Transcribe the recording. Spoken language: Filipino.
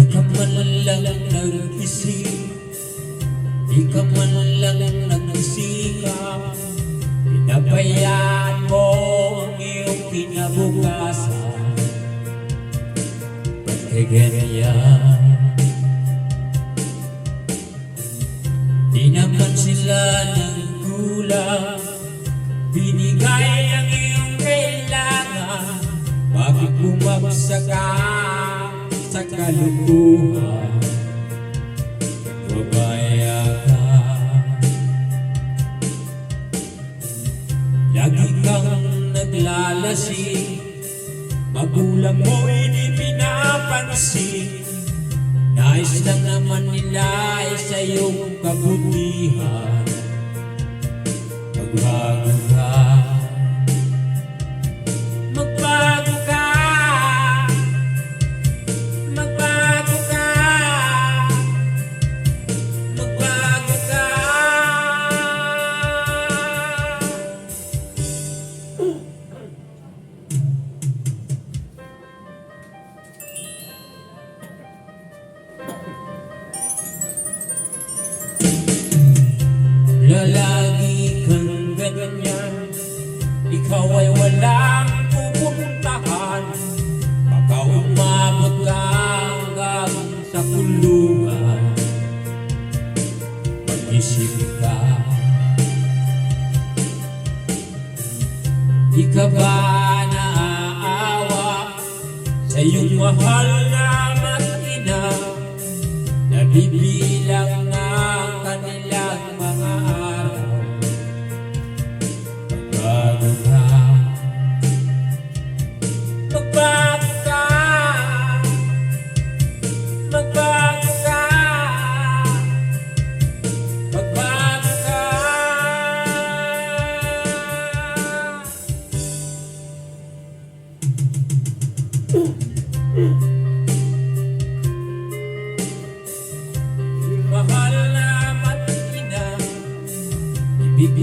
Di ka man lang nag-isip, di ka man lang nagsikap, pinabayaan mo ang iyong kinabukasan. Ba't kay ganyan? Di naman sila nagkulang, binigay ang iyong kailangan. Bakit bumagsak ka sa kalukuhan? Babaya ka, lagi kang naglalasing, magulang mo hindi pinapansin. Nais lang naman nila ay sa iyong kabutihan. Magbago ka, magbago ka, magbago ka, magbago ka. Lalagi kang ganyan, ikaw ay walang pupuntahan. Baka umabot ka hanggang sa kulungan. Mag-isip ka, di ka ba naaawa sa iyong mahal na mag-ina? Nabibilang na kanilang mga araw. Magbago ka, magbago ka, magbago ka, magbago ka. Mahal na mag-ina, ibig